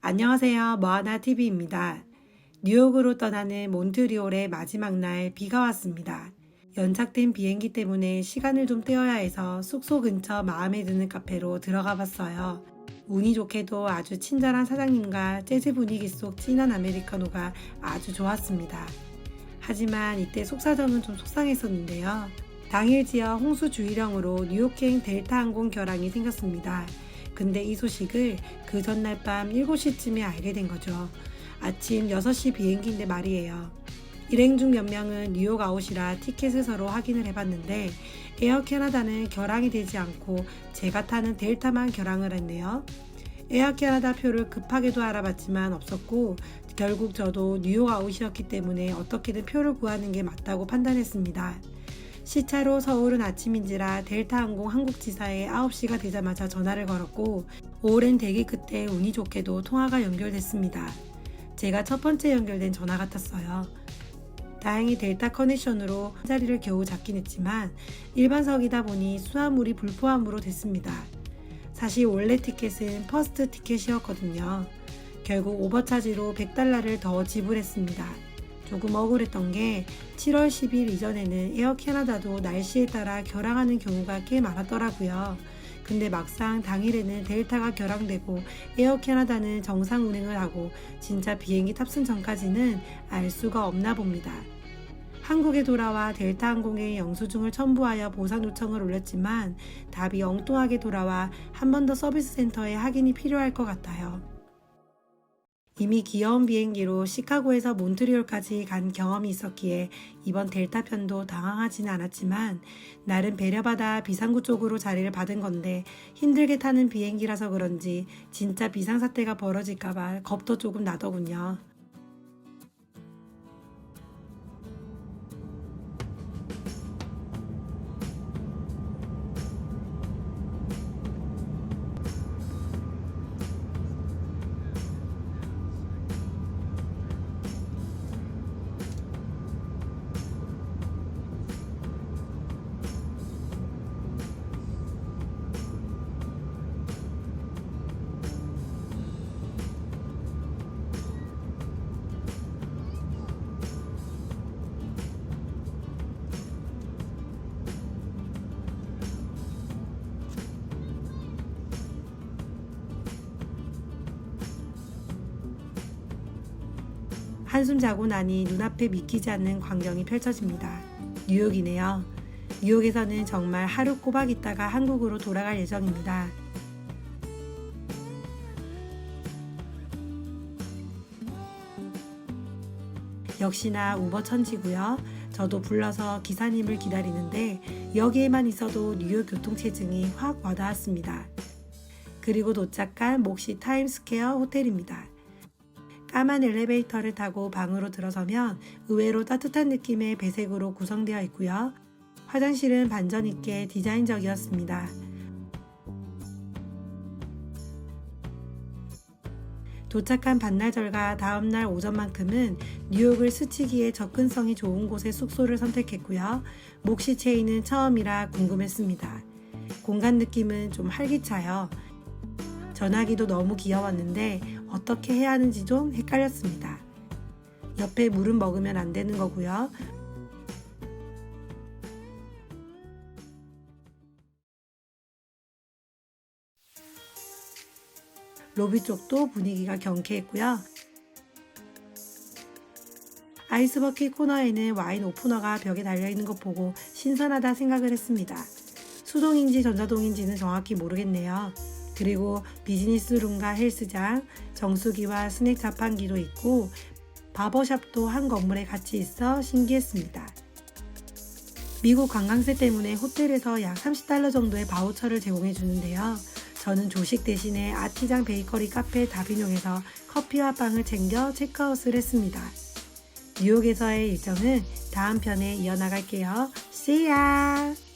안녕하세요. 뭐하나TV입니다. 뉴욕으로 떠나는 몬트리올의 마지막 날 비가 왔습니다. 연착된 비행기 때문에 시간을 좀 떼어야 해서 숙소 근처 마음에 드는 카페로 들어가 봤어요. 운이 좋게도 아주 친절한 사장님과 재즈 분위기 속 진한 아메리카노가 아주 좋았습니다. 하지만 이때 속사정은 좀 속상했었는데요. 당일 지어 홍수주의령으로 뉴욕행 델타항공 결항이 생겼습니다. 근데 이 소식을 그 전날 밤 7시쯤에 알게 된 거죠. 아침 6시 비행기인데 말이에요. 일행 중 몇 명은 뉴욕 아웃이라 티켓을 서로 확인을 해봤는데 에어 캐나다는 결항이 되지 않고 제가 타는 델타만 결항을 했네요. 에어 캐나다 표를 급하게도 알아봤지만 없었고 결국 저도 뉴욕 아웃이었기 때문에 어떻게든 표를 구하는 게 맞다고 판단했습니다. 시차로 서울은 아침인지라 델타항공 한국지사에 9시가 되자마자 전화를 걸었고 오랜 대기 끝에 운이 좋게도 통화가 연결됐습니다. 제가 첫 번째 연결된 전화 같았어요. 다행히 델타 커넥션으로 한 자리를 겨우 잡긴 했지만 일반석이다 보니 수화물이 불포함으로 됐습니다. 사실 원래 티켓은 퍼스트 티켓이었거든요. 결국 오버차지로 $100를 더 지불했습니다. 조금 억울했던 게 7월 10일 이전에는 에어 캐나다도 날씨에 따라 결항하는 경우가 꽤 많았더라고요. 근데 막상 당일에는 델타가 결항되고 에어 캐나다는 정상 운행을 하고 진짜 비행기 탑승 전까지는 알 수가 없나 봅니다. 한국에 돌아와 델타항공에 영수증을 첨부하여 보상 요청을 올렸지만 답이 엉뚱하게 돌아와 한 번 더 서비스 센터에 확인이 필요할 것 같아요. 이미 귀여운 비행기로 시카고에서 몬트리올까지 간 경험이 있었기에 이번 델타 편도 당황하지는 않았지만 나름 배려받아 비상구 쪽으로 자리를 받은 건데 힘들게 타는 비행기라서 그런지 진짜 비상사태가 벌어질까봐 겁도 조금 나더군요. 한숨 자고 나니 눈앞에 믿기지 않는 광경이 펼쳐집니다. 뉴욕이네요. 뉴욕에서는 정말 하루 꼬박 있다가 한국으로 돌아갈 예정입니다. 역시나 우버 천지고요. 저도 불러서 기사님을 기다리는데 여기에만 있어도 뉴욕 교통체증이 확 와닿았습니다. 그리고 도착한 몫이 타임스퀘어 호텔입니다. 까만 엘리베이터를 타고 방으로 들어서면 의외로 따뜻한 느낌의 배색으로 구성되어 있고요. 화장실은 반전 있게 디자인적이었습니다. 도착한 반나절과 다음날 오전만큼은 뉴욕을 스치기에 접근성이 좋은 곳에 숙소를 선택했고요. 몫이 체인은 처음이라 궁금했습니다. 공간 느낌은 좀 활기차요. 전화기도 너무 귀여웠는데 어떻게 해야 하는지 좀 헷갈렸습니다. 옆에 물은 먹으면 안 되는 거고요. 로비 쪽도 분위기가 경쾌했고요. 아이스버킷 코너에는 와인 오프너가 벽에 달려있는 것 보고 신선하다 생각을 했습니다. 수동인지 전자동인지는 정확히 모르겠네요. 그리고 비즈니스룸과 헬스장, 정수기와 스낵 자판기도 있고 바버샵도 한 건물에 같이 있어 신기했습니다. 미국 관광세 때문에 호텔에서 약 $30 정도의 바우처를 제공해 주는데요. 저는 조식 대신에 아티장 베이커리 카페 다비뇽에서 커피와 빵을 챙겨 체크아웃을 했습니다. 뉴욕에서의 일정은 다음 편에 이어나갈게요. See ya!